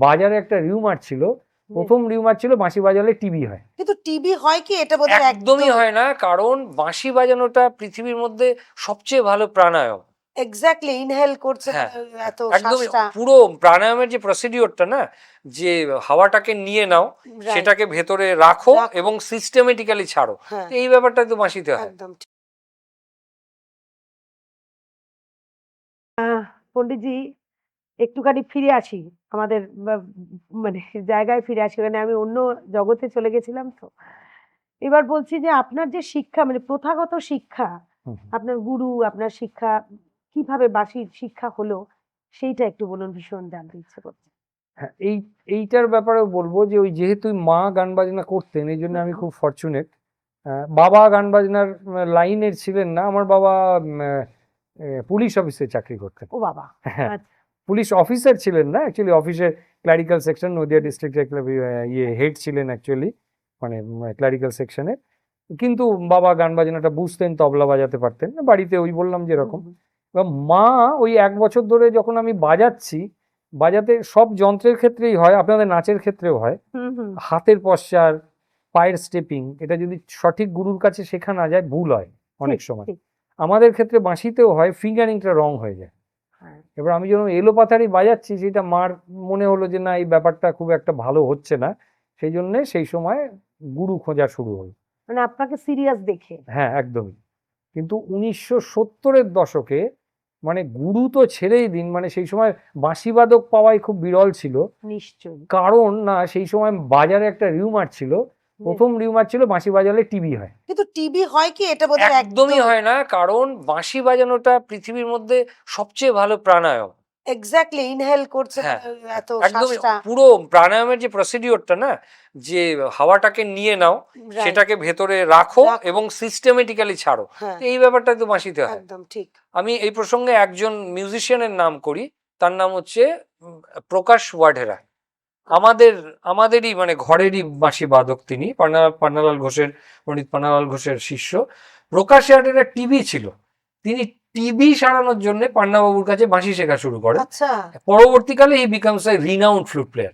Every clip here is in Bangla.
বাজারে একটা রিউমার ছিল, প্রথম রিউমার ছিল বাঁশি বাজালে টিবি হয়। কিন্তু টিবি হয় কি এটা বোধহয় একদমই হয় না, কারণ বাঁশি বাজানোটা পৃথিবীর মধ্যে সবচেয়ে ভালো প্রাণায়াম। এক্স্যাক্টলি ইনহেল করছে এত একদমই শ্বাসটা। পুরো প্রাণায়ামের যে প্রসিডিওরটা না, যে হাওয়াটাকে নিয়ে নাও, সেটাকে ভেতরে রাখো এবং সিস্টেমেটিক্যালি ছাড়ো, এই ব্যাপারটা তো বাঁশিতে হয়। একদম ঠিক। পণ্ডিতজি, একটুখানি ফিরে আসি আমাদের মানে জায়গায় ফিরে আসি, মানে আমি অন্য জগতে চলে গেছিলাম। তো এবার বলছি যে আপনার যে শিক্ষা, মানে প্রথাগত শিক্ষা, আপনার গুরু, আপনার শিক্ষা কিভাবে বাঁশির শিক্ষা হলো সেইটা একটু বলুন, ভীষণ জানতে ইচ্ছে করছে। হ্যাঁ, এইটার ব্যাপারেও বলবো যে ওই যেহেতু মা গান বাজনা করতেন, এই জন্য আমি খুব ফরচুনেট। বাবা গান বাজনার লাইনের ছিলেন না, আমার বাবা পুলিশ অফিসে চাকরি করতেন। ও বাবা, হ্যাঁ, পুলিশ অফিসার ছিলেন না, অ্যাকচুয়ালি অফিসের ক্লারিক্যাল সেকশন, নদিয়া ডিস্ট্রিক্টের হেড ছিলেন অ্যাকচুয়ালি, মানে ক্লারিক্যাল সেকশনে। কিন্তু বাবা গান বাজনাটা বুঝতেন, তবলা বাজাতে পারতেন, বাড়িতে ওই বললাম যেরকম। এবার মা ওই 1 বছর ধরে যখন আমি বাজাতে সব যন্ত্রের ক্ষেত্রেই হয়, আপনাদের নাচের ক্ষেত্রেও হয়, হাতের পশ্চার, পায়ের স্টেপিং, এটা যদি সঠিক গুরুর কাছে শেখা না যায় ভুল হয় অনেক সময়। আমাদের ক্ষেত্রে বাঁশিতেও হয়, ফিঙ্গারিংটা রং হয়ে যায়। এবার আমি যখন এলোপাথারি বাজাচ্ছি, সেটা মার মনে হলো যে না, এই ব্যাপারটা খুব একটা ভালো হচ্ছে না, সেই জন্যে সেই সময় গুরু খোঁজা শুরু হলো। মানে আপনাকে সিরিয়াস দেখে? হ্যাঁ, একদমই। কিন্তু 1970-এর দশকে মানে গুরু তো ছেড়েই দিন, মানে সেই সময় বাঁশিবাদক পাওয়াই খুব বিরল ছিল। নিশ্চয়ই। কারণ না, সেই সময় বাজারে একটা রিউমার ছিল, প্রথম রিউমার ছিল বাঁশি বাজালে টিবি হয়। কিন্তু টিবি হয় কি এটা বোধহয় একদমই হয় না, কারণ বাঁশি বাজানোটা পৃথিবীর মধ্যে সবচেয়ে ভালো প্রাণায়াম। এক্স্যাক্টলি ইনহেল করছে এত একদমই শ্বাসটা। পুরো প্রাণায়ামের যে প্রসিডিওরটা না, যে হাওয়াটাকে নিয়ে নাও, সেটাকে ভেতরে রাখো এবং সিস্টেমেটিক্যালি ছাড়ো, এই ব্যাপারটা তো বাঁশিতে হয়। একদম ঠিক। আমি এই প্রসঙ্গে একজন মিউজিশিয়ানের নাম করি, তার নাম হচ্ছে প্রকাশ ওয়াঢেরা। আমাদেরই মানে ঘরেরই বাঁশি বাদক তিনি, পান্নালাল ঘোষের, পণ্ডিত পান্নালাল ঘোষের শিষ্য। প্রকাশ ওয়াঢেরা টিবি ছিল, তিনি টিবি সারানোর জন্য পান্নাবাবুর কাছে বাঁশি শেখা শুরু করে। পরবর্তীকালে হি becomes a renowned flute player.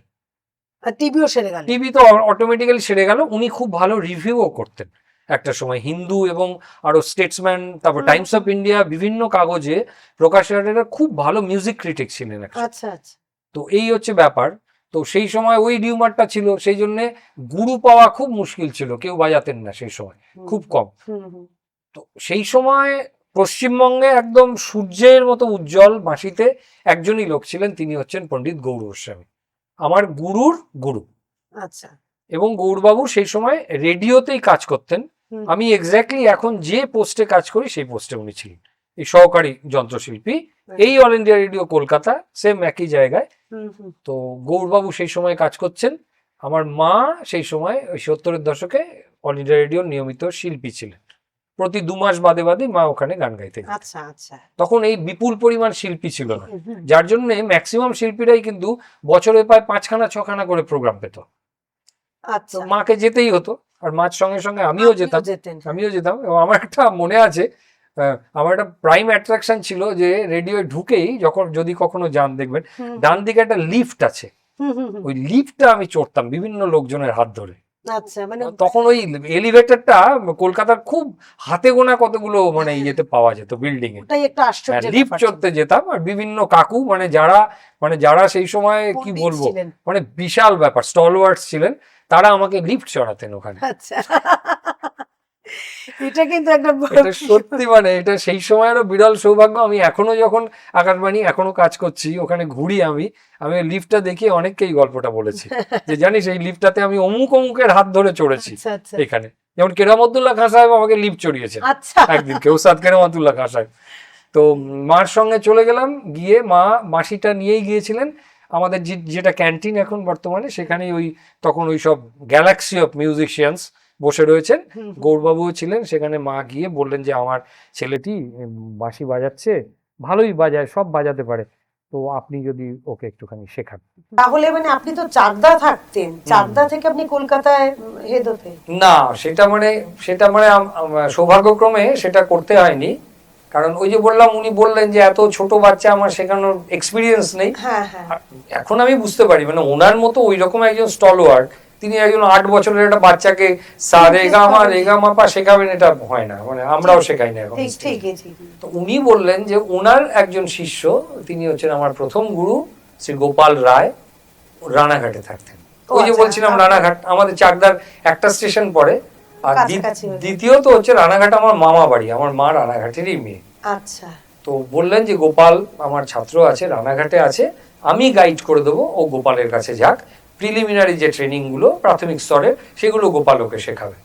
Tibio সেরে গেল, টিবি তো অটোমেটিক্যালি সেরে গেল। উনি খুব ভালো রিভিউও করতেন একটা সময়, হিন্দু এবং আরো স্টেটসম্যান, তারপর টাইমস অফ ইন্ডিয়া, বিভিন্ন কাগজে প্রকাশ ওয়াঢেরা খুব ভালো মিউজিক ক্রিটিক ছিলেন। আচ্ছা আচ্ছা। তো এই হচ্ছে ব্যাপার। তো সেই সময় ওই রিউমারটা ছিল, সেই জন্য গুরু পাওয়া খুব মুশকিল ছিল, কেউ বাজাতেন না সেই সময়, খুব কম। তো সেই সময় পশ্চিমবঙ্গে একদম সূর্যের মতো উজ্জ্বল বাঁশিতে একজনই লোক ছিলেন, তিনি হচ্ছেন পণ্ডিত গৌর গোস্বামী, আমার গুরুর গুরু। আচ্ছা। এবং গৌরবাবু সেই সময় রেডিওতেই কাজ করতেন। আমি এক্স্যাক্টলি এখন যে পোস্টে কাজ করি সেই পোস্টে উনি ছিলেন, এই সহকারী যন্ত্রশিল্পী, এই all India radio Kolkata, same একই জায়গায়। তো গৌরবাবু সেই সময় কাজ করছেন, আমার মা সেই সময় ওই 70-এর দশকে অল ইন্ডিয়া রেডিওর নিয়মিত শিল্পী ছিলেন। প্রতি 2 মাস বাদে বাদে মা ওখানে গান গাইতে যেতেন। আচ্ছা আচ্ছা। তখন এই বিপুল পরিমাণ শিল্পী ছিল না, যার জন্য ম্যাক্সিমাম শিল্পীরাই কিন্তু বছরে প্রায় 5খানা-6খানা করে প্রোগ্রাম পেত। আচ্ছা। মাকে যেতেই হতো, আর মার সঙ্গে সঙ্গে আমিও যেতাম। এবং আমার একটা মনে আছে, আমার একটা প্রাইম অ্যাট্রাকশন ছিল যে রেডিও ঢুকেই যদি কখনো যান, দেখবেন ডান দিকে একটা লিফট আছে, ওই লিফটটা আমি চড়তাম বিভিন্ন লোকজনের হাত ধরে। আচ্ছা, মানে তখন ওই এলিভেটরটা কলকাতার খুব হাতে গোনা কতগুলো মানে ইয়েতে পাওয়া যেত, বিল্ডিং এ। ওটাই একটা আশ্চর্য, লিফট চড়তে যেতাম, আর বিভিন্ন কাকু মানে যারা সেই সময় কি বলবো, মানে বিশাল ব্যাপার, স্টলওয়ার্ডস ছিলেন, তারা আমাকে লিফট চড়াতেন ওখানে। আচ্ছা, এটা কিন্তু একটা সত্যি মানে এটা সেই সময়েরও বিরল সৌভাগ্য। আমি এখনো যখন আকাশবাণী এখনো কাজ করছি, ওখানে ঘুরি, আমি লিফটটা দেখে অনেককেই গল্পটা বলেছি যে জানিস এই লিফটটাতে আমি অমুকের হাত ধরে চড়েছি এখানে। যেমন কেরামতুল্লাহ খান সাহেব আমাকে লিফট চড়িয়েছেন একদিন, ওস্তাদ কেরামতুল্লাহ খান সাহেব। তো মার সঙ্গে চলে গেলাম, গিয়ে মা বাঁশিটা নিয়েই গিয়েছিলেন আমাদের যেটা ক্যান্টিন এখন বর্তমানে, সেখানে তখন ওই সব গ্যালাক্সি অফ মিউজিশিয়ানস বসে রয়েছেন, গৌরবাবুও ছিলেন সেখানে। মা গিয়ে বললেন যে আমার ছেলেটি বাঁশি বাজাচ্ছে, ভালোই বাজায়, সব বাজাতে পারে, তো আপনি যদি ওকে একটুখানি শেখান। তাহলে মানে আপনি তো চাকদা থাকতেন, চাকদা থেকে আপনি কলকাতায় হেড হতে? না, সেটা মানে সৌভাগ্যক্রমে সেটা করতে হয়নি। কারণ ওই যে বললাম, উনি বললেন যে এত ছোট বাচ্চা, আমার শেখানোর এক্সপিরিয়েন্স নেই। হ্যাঁ হ্যাঁ আর এখন আমি বুঝতে পারি, মানে ওনার মতো ওই রকম একজন স্টলওয়ার্ড, তিনি একজন 8 বছরের একটা বাচ্চাকে সা রে গা মা পা শেখাবেন, এটা হয় না, মানে আমরাও শেখাই না এখন। ঠিক ঠিকই ঠিকই। তো উনি বললেন যে ওনার একজন শিষ্য, তিনি হচ্ছেন আমার প্রথম গুরু, শ্রী গোপাল রায়, রানাঘাটে থাকতেন। ওই যে আচ্ছা, বলছিলাম রানাঘাট আমাদের চাকদার একটা স্টেশন পড়ে, আর কাছাকাছি হয়ে যায়। দ্বিতীয়ত হচ্ছে রানাঘাট আমার মামা বাড়ি, আমার মা রানাঘাটেরই মেয়ে। আচ্ছা তো বললেন যে গোপাল আমার ছাত্র আছে, রানাঘাটে আছে, আমি গাইড করে দেবো, ও গোপালের কাছে যাক, প্রিলিমিনারি যে ট্রেনিং গুলো প্রাথমিক স্তরে সেগুলো গোপাল ওকে শেখাবে।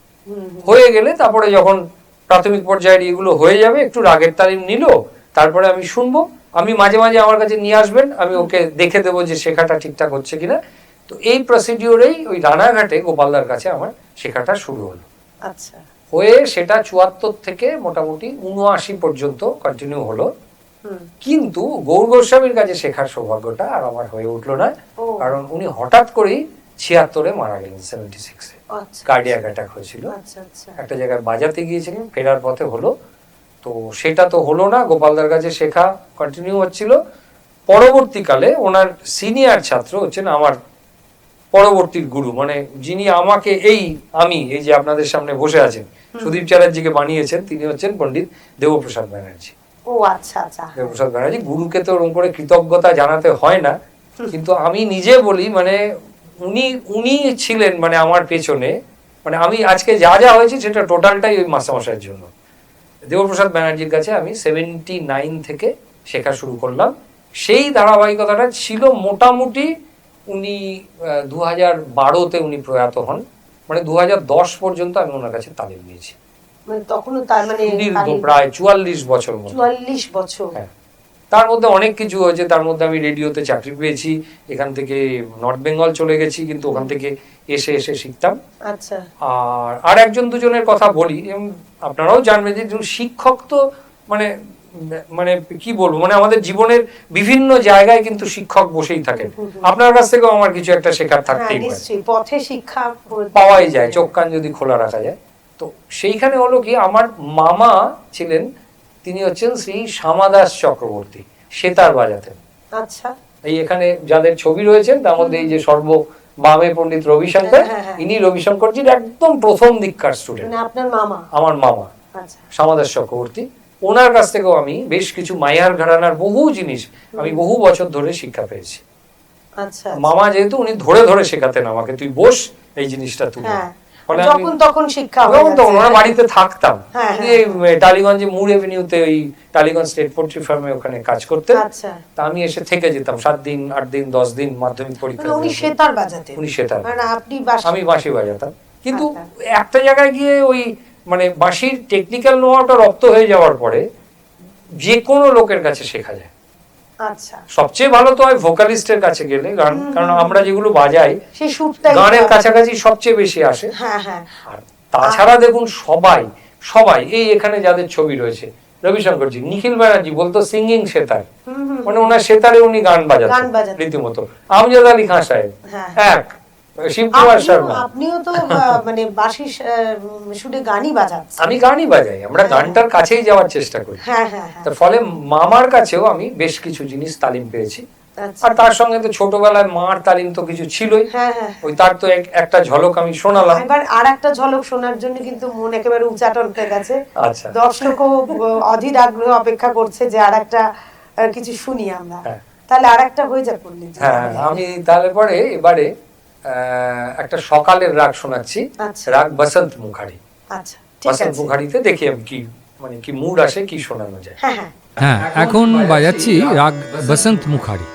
হয়ে গেলে তারপরে যখন প্রাথমিক পর্যায়ের এগুলো হয়ে যাবে, একটু রাগের তালিম নিল, তারপরে আমি শুনবো, আমি মাঝে মাঝে আমার কাছে নিয়ে আসবেন, আমি ওকে দেখে দেবো যে শেখাটা ঠিকঠাক হচ্ছে কিনা। তো এই প্রসিডিওরেই ওই রানাঘাটে গোপালদার কাছে আমার শেখাটা শুরু হলো। আচ্ছা হয়ে সেটা 74 থেকে মোটামুটি 79 পর্যন্ত কন্টিনিউ হলো। কিন্তু গৌর গোস্বামীর কাছে শেখার সৌভাগ্যটা আর আমার হয়ে উঠলো না, ও কারণ উনি হঠাৎ করেই 76-এ মারা গেলেন, 76-এ আচ্ছা কার্ডিয়াক অ্যাটাক হয়েছিল। আচ্ছা আচ্ছা একটা জায়গায় বাজাতে গিয়েছিলেন, ফেরার পথে হলো। তো সেটা তো হলো না, গোপালদার কাছে শেখা কন্টিনিউ হচ্ছিল। পরবর্তীকালে ওনার সিনিয়র ছাত্র হচ্ছেন আমার পরবর্তী গুরু, মানে যিনি আমাকে আমি এই যে আপনাদের সামনে বসে আছেন, সুদীপ চ্যাটার্জিকে বানিয়েছেন, তিনি হচ্ছেন পণ্ডিত দেবপ্রসাদ ব্যানার্জি। ও আচ্ছা আচ্ছা দেবপ্রসাদ ব্যানার্জি, গুরুকে তো ওরকম করে কৃতজ্ঞতা জানাতে হয় না, কিন্তু আমি নিজে বলি, মানে উনি ছিলেন মানে আমার পেছনে, মানে আমি আজকে যা যা হয়েছে সেটা টোটালটাই ওই মাস্টারমশাইয়ের জন্য। দেবপ্রসাদ ব্যানার্জির কাছে আমি 79 থেকে শেখা শুরু করলাম। সেই ধারাবাহিকতাটা ছিল মোটামুটি, উনি 2012-তে উনি প্রয়াত হন, মানে 2010 পর্যন্ত আমি ওনার কাছে তালিম নিয়েছি। মানে তখনও তার মানে সুদীর্ঘ প্রায় 44 বছর মতো। 44 বছর। হ্যাঁ, তার মধ্যে অনেক কিছু হয়েছে, তার মধ্যে আমি রেডিওতে চাকরি পেয়েছি, এখান থেকে নর্থ বেঙ্গল চলে গেছি, কিন্তু ওখান থেকে এসে এসে শিখতাম। আচ্ছা আর একজন দুজনের কথা বলি, আপনারাও জানবেন যে শিক্ষক তো মানে মানে কি বলবো, মানে আমাদের জীবনের বিভিন্ন জায়গায় কিন্তু শিক্ষক বসেই থাকেন। আপনার কাছ থেকেও আমার কিছু একটা শেখার থাকতেই পারে, নিশ্চয়ই পথে শিক্ষা পাওয়াই যায়, চোখ কান যদি খোলা রাখা যায়। তো সেইখানে হলো কি, আমার মামা ছিলেন, তিনি হচ্ছেন শ্রী শ্যামাদাস চক্রবর্তী, সেতার বাজাতেন। আচ্ছা এই এখানে যাদের ছবি রয়েছেন তার মধ্যে এই যে বামে পণ্ডিত রবিশঙ্কর, ইনি রবিশঙ্করজির একদম প্রথম দীক্ষার স্টুডেন্ট, মানে আপনার মামা। আমার মামা আচ্ছা শ্যামাদাস চক্রবর্তী। ওনার কাছ থেকেও আমি বেশ কিছু মাইয়ার ঘরানার বহু জিনিস আমি বহু বছর ধরে শিক্ষা পেয়েছি। আচ্ছা মামা যেহেতু উনি ধরে ধরে শেখাতেন আমাকে, তুই বস এই জিনিসটা তুই, ফলে আমি যখন তখন শিক্ষা হয়ে তখন তো যাচ্ছে। ওনার বাড়িতে থাকতাম। হ্যাঁ, উনি এই টালিগঞ্জে মুর এভিনিউতে ওই টালিগঞ্জ স্টেট পোট্রি ফার্মে ওখানে কাজ করতেন। আচ্ছা তা আমি এসে থেকে যেতাম 7 দিন 8 দিন 10 দিন মাধ্যমিক পরীক্ষা মানে উনি দিতে। সেতার বাজাতেন। উনি সেতার, মানে আপনি বাঁশি। আমি বাঁশি বাজাতাম। কিন্তু আচ্ছা। একটা জায়গায় গিয়ে ওই মানে বাঁশির টেকনিক্যাল নোয়াটা রপ্ত হয়ে যাওয়ার পরে যে কোনো লোকের কাছে শেখা যায়। আচ্ছা সবচেয়ে ভালো তো হয় ভোকালিস্টের কাছে গেলে, গান, কারণ আমরা যেগুলো বাজাই সেই সুরটাই গানের কাছাকাছি সবচেয়ে বেশি আসে। হ্যাঁ হ্যাঁ আর তাছাড়া দেখুন সবাই এই এখানে যাদের ছবি রয়েছে, রবিশঙ্করজি, নিখিল ব্যানার্জি বলতো সিঙ্গিং সেতার, মানে ওনার সেতারে উনি গান বাজাতেন রীতিমতো। আমজাদ আলী খান সাহেব এক, শিবকুমার শর্মা। আপনিও তো মানে বাঁশি সুরে গানই বাজাচ্ছেন। আমি গানই বাজাই, আমরা গানটার কাছেই যাওয়ার চেষ্টা করি। হ্যাঁ হ্যাঁ তার ফলে মামার কাছেও আমি বেশ কিছু জিনিস তালিম পেয়েছি। আচ্ছা আর তার সঙ্গে তো ছোটবেলায় মার তালিম তো কিছু ছিলই। হ্যাঁ হ্যাঁ ওই তার তো একটা ঝলক আমি শোনালাম। এবার আর একটা ঝলক শোনার জন্য কিন্তু মন একেবারে উচ্চাটন হয়ে গেছে। আচ্ছা, দর্শকও অধীর আগ্রহ অপেক্ষা করছে যে আর একটা কিছু শুনি আমরা। হ্যাঁ। তাহলে আর একটা হয়ে যাক বললেন। হ্যাঁ, আমি তাহলে পরে এবারে একটা সকালের রাগ শোনাচ্ছি, আচ্ছা। রাগ বসন্ত মুখারি। আচ্ছা ঠিক বসন্ত আছে। মুখারিতে দেখি আমি কি মানে কি মুড আসে, কি শোনানো যায়। হ্যাঁ হ্যাঁ হ্যাঁ, এখন বাজাচ্ছি রাগ বসন্ত মুখারি।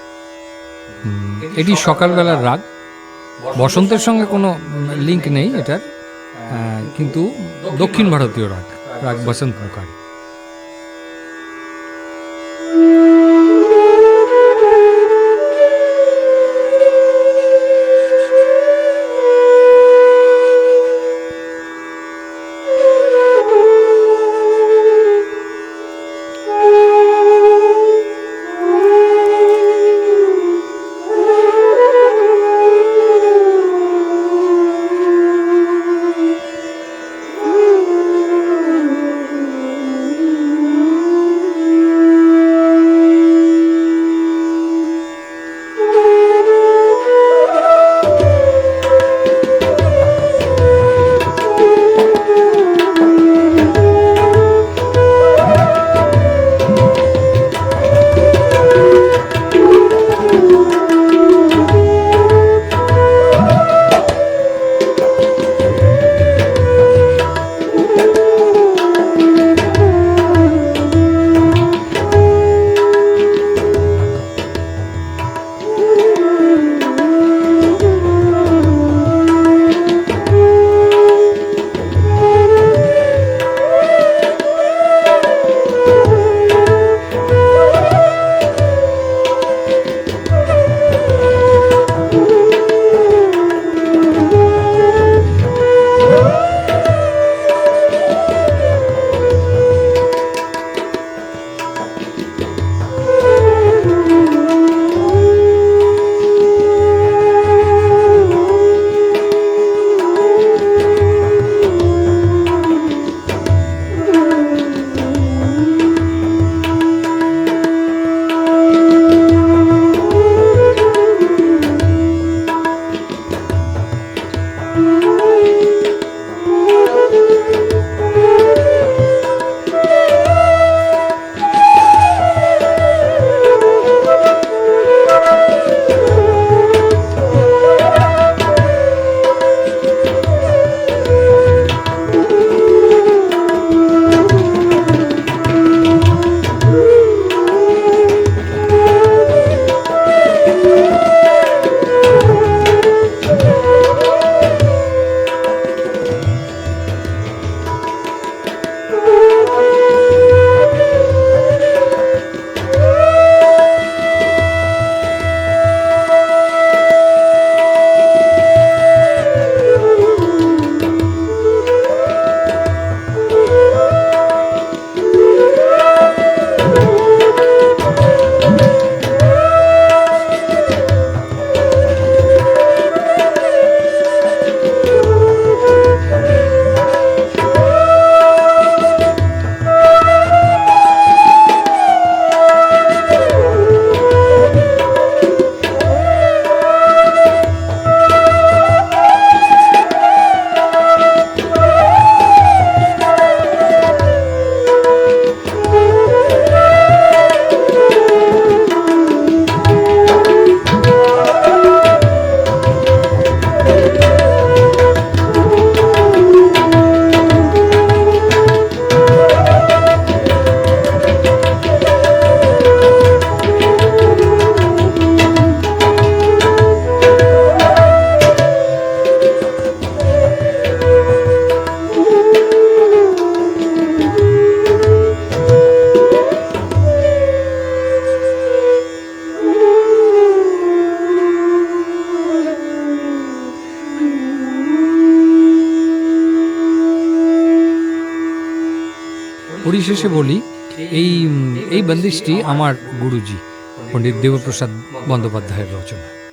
এটি সকালবেলার রাগ, বসন্তের সঙ্গে কোনো লিঙ্ক নেই এটার, কিন্তু দক্ষিণ ভারতীয় রাগ, রাগ বসন্ত মুখারি। পরিশেষে বলি এই বন্দিশটি আমার গুরুজি পণ্ডিত দেবপ্রসাদ বন্দ্যোপাধ্যায়ের রচনা।